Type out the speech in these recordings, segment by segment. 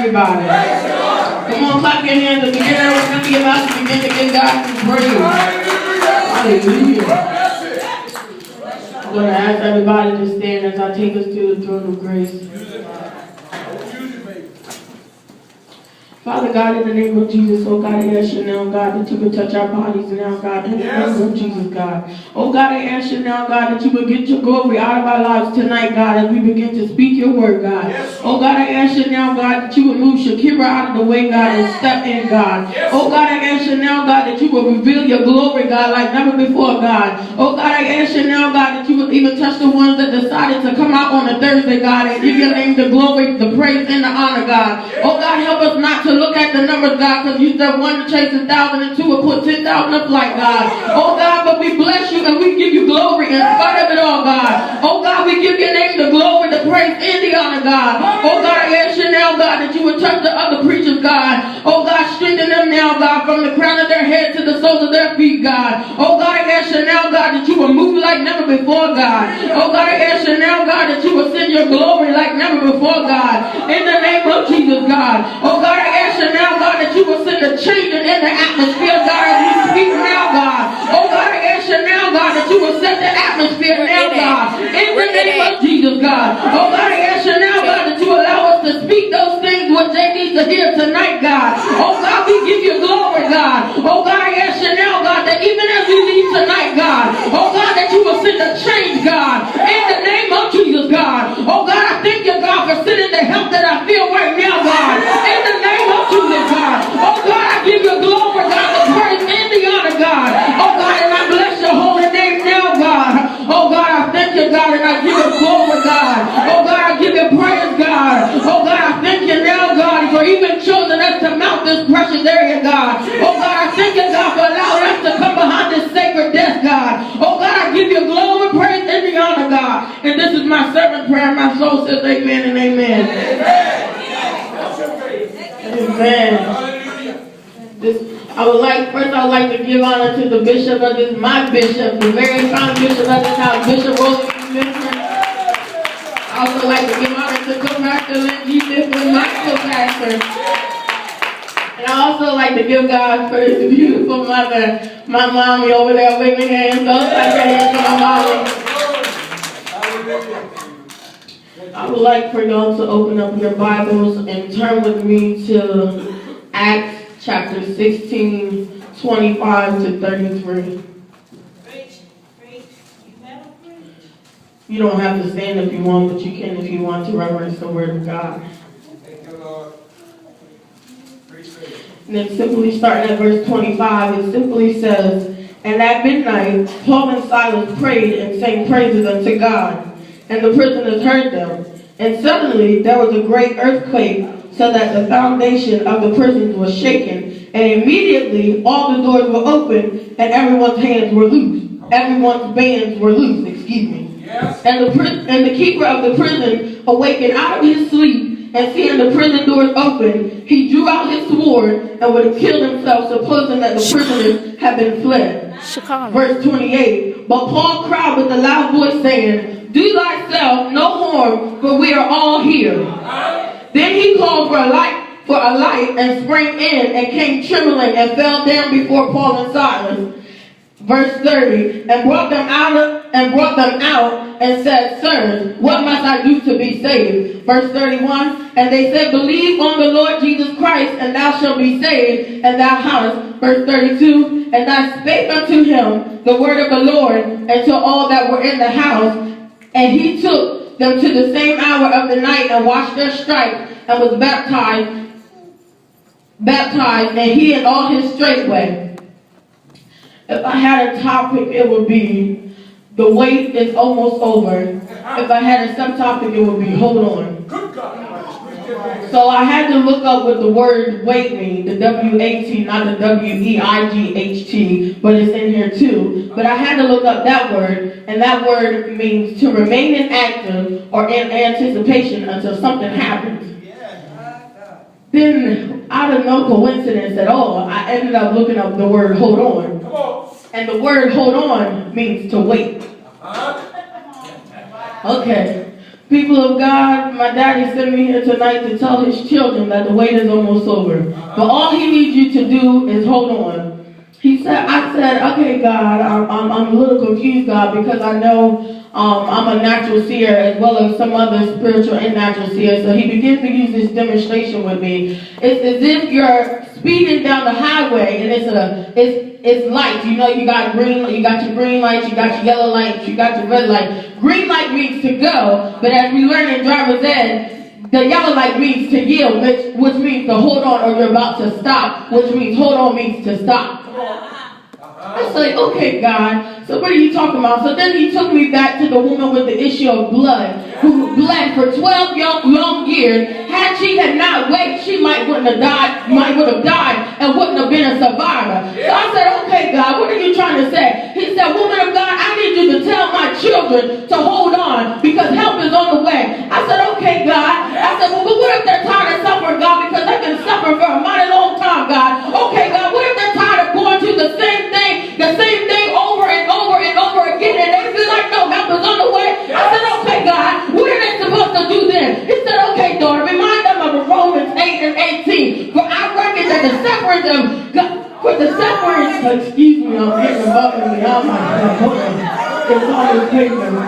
everybody. Come on, clap your hands and begin to open your mouth and begin to give God some praise. Hallelujah. I'm going to ask everybody to stand as I take us to the throne of grace. Father God, in the name of Jesus, oh God, I ask you now, God, that you would touch our bodies now, God, in the name of Jesus, God. Oh God, I ask you now, God, that you would get your glory out of our lives tonight, God, as we begin to speak your word, God. Oh God, I ask you now, God, that you would move Shakira out of the way, God, and step in, God. Oh God, I ask you now, God, that you would reveal your glory, God, like never before, God. Oh God, I ask you now, God, that you would even touch the ones that decided to come out on a Thursday, God, and give your name the glory, the praise, and the honor, God. Oh God, help us not to look at the numbers, God, because you said one to chase 1,000 and two will put 10,000 up like, God. Oh God, but we bless you and we give you glory in spite of it all, God. Oh God, we give your name the glory, the praise, and the honor, God. Oh God, I ask you now, God, that you would touch the other preachers, God. Oh God, strengthen them now, God, from the crown of their head to the soles of their feet, God. Oh God, I ask you now, God, that you will move like never before, God. Oh God, I ask you now, God, that you will send your glory like never before, God. In the name of Jesus, God. Oh God, I ask you now, God, that you will send a change in the atmosphere, God, as we speak now, God. Oh God, I ask you now, God, that you will set the atmosphere now, God. In the name of Jesus, God. Oh God, I ask you now, God, that you allow us to speak those things what they need to hear tonight, God. Oh God, we give you glory, God. Oh God, I ask you now, God, that even as we leave tonight, God, oh God, that you will send a change, God. In the name of Jesus, God. Oh God, I thank you, God, for sending the help that I feel right now, God. In the name of Jesus, God. Oh God, I give you glory, God, the praise and the honor, God. Oh God, and I bless your holy name now, God. Oh God, I thank you, God, and I give you glory, God. Oh God, I give you praise, God. Oh God, I thank you now, God, for even choosing us to mount this precious area, God. Oh God, I thank you, God, for allowing us to come behind this sacred desk, God. Oh God, I give you glory, praise, and the honor, God. And this is my servant prayer. My soul says amen and amen. Amen. I would like to give honor to the bishop of this, my bishop, the very fine bishop of this house, Bishop Roland Smith. I also like to give honor to co-pastor Lynn G. Smith, my co-pastor. And I also like to give God for his beautiful mother, my mommy over there waving hands. Those like your hands for my mommy. I would like for y'all to open up your Bibles and turn with me to Acts chapter 16, 25 to 33. You don't have to stand if you want, but you can if you want to reverence the word of God. Thank you, Lord. And then simply starting at verse 25, it simply says, "And at midnight, Paul and Silas prayed and sang praises unto God, and the prisoners heard them. And suddenly there was a great earthquake, so that the foundation of the prisons was shaken. And immediately all the doors were opened, and everyone's hands were loose. Everyone's bands were loose, excuse me. Yes. And the keeper of the prison awakened out of his sleep, and seeing the prison doors open, he drew out his sword and would have killed himself, supposing that the prisoners had been fled." Verse 28, "But Paul cried with a loud voice, saying, Do thyself no harm, for we are all here. Then he called for a light, and sprang in, and came trembling, and fell down before Paul and Silas." Verse 30, and brought them out, and said, "Sirs, what must I do to be saved?" Verse 31, and they said, "Believe on the Lord Jesus Christ, and thou shalt be saved, and thou house." Verse 32, and I spake unto him the word of the Lord, and to all that were in the house. And he took them to the same hour of the night, and washed their stripes, and was baptized, and he and all his straightway. If I had a topic, it would be, the wait is almost over. If I had a subtopic, it would be, hold on. So I had to look up what the word wait means, the W-A-T, not the W-E-I-G-H-T, but it's in here too. But I had to look up that word, and that word means to remain inactive or in anticipation until something happens. Then, out of no coincidence at all, I ended up looking up the word hold on. And the word hold on means to wait. Okay. People of God, my daddy sent me here tonight to tell his children that the wait is almost over. But all he needs you to do is hold on. I said, okay, God, I'm a little confused, God, because I know I'm a natural seer as well as some other spiritual and natural seers. So he begins to use this demonstration with me. It's as if you're speeding down the highway and it's lights. You know, you got your green lights, you got your yellow lights, you got your red light. Green light means to go, but as we learn in driver's ed, the yellow light means to yield, which means to hold on, or you're about to stop, which means hold on means to stop. I said, okay, God, so what are you talking about? So then he took me back to the woman with the issue of blood, who bled for 12 long years. Had she not waited, she might would have died and wouldn't have been a survivor. So I said, okay, God, what are you trying to say? He said, woman of God, I need you to tell my children to hold on because help is on the way. I said, okay, God. I said, well, but what if they're tired of suffering, God, because they've been suffering for a mighty long time, God? Okay, God, what if they're tired of going through the same thing over and over and over again, and they feel like no help is on the way? I said, okay, God, what are they supposed to do then? He said, okay, daughter, remind them of Romans 8 and 18. For I reckon that the sufferings of God, excuse me, I'm getting above me. Oh my God, it's always taking me.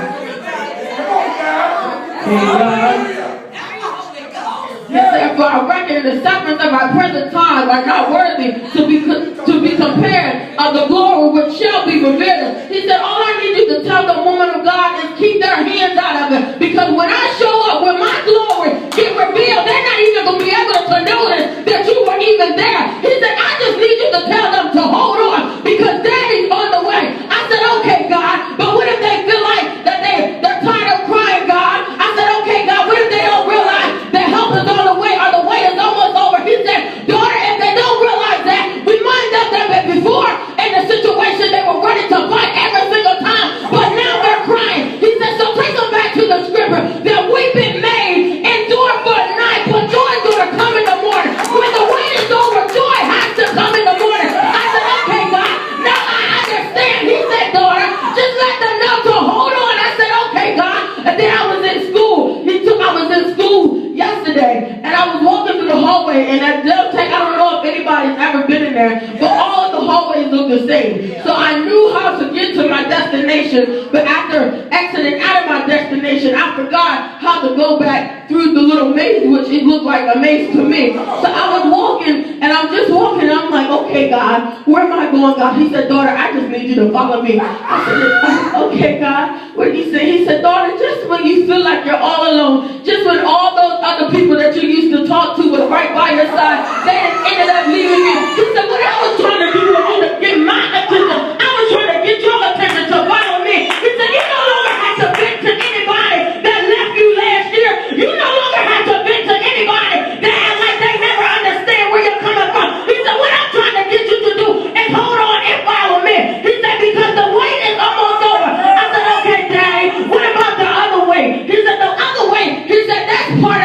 He said, for I reckon the sufferings of our present time are not worthy to be compared of the glory which shall be revealed. He said, all I need you to tell the woman of God is keep their hands out of it. Because when I show up, when my glory get revealed, they're not even going to be able to notice that you were even there. He said, I just need you to tell them to hold on because daddy's on the way. I said, okay, God, but what if they feel like that they're tired of crying, God? I said, okay, God, what if they don't realize that help is on the way or the wait is almost over? He said, daughter, if they don't realize that, remind them that before in the situation they were ready to fight every single time, but now they're crying. He said, so take them back to the scripture that weeping may endure for a night, but joy is going to come in the morning. When the wait is over, joy has to come in the morning. I said, okay, God, now I understand. He said, daughter, just let them know to hold on. I said, okay, God. And then I was in school. I was in school yesterday, and I was walking through the hallway, and at Deltec, I don't know if anybody's ever been in there, but all of the hallways look the same. So I knew how to get to my destination, but after exiting out of my destination, I forgot how to go back through the little maze, which it looked like a maze to me. So I was walking, and I'm just walking, and I'm like, okay, God, where am I going, God? He said, daughter, I just need you to follow me. I said, okay, God. What did he say? He said, daughter, just when you feel like you're all alone, just when all those other people that you used to talk to was right by your side, they ended up leaving you. He said, what I was trying to do was to get my attention. I was trying to get your attention to follow me. He said, you no longer have to vent to anybody that left you last year. You no longer have to vent to anybody that act like they never understand where you're coming from. He said, what I'm trying to get you to do is hold on and follow me. He said, because the wait is almost over. I said, okay, Daddy, what about the other way? He said, the other way, he said, that's part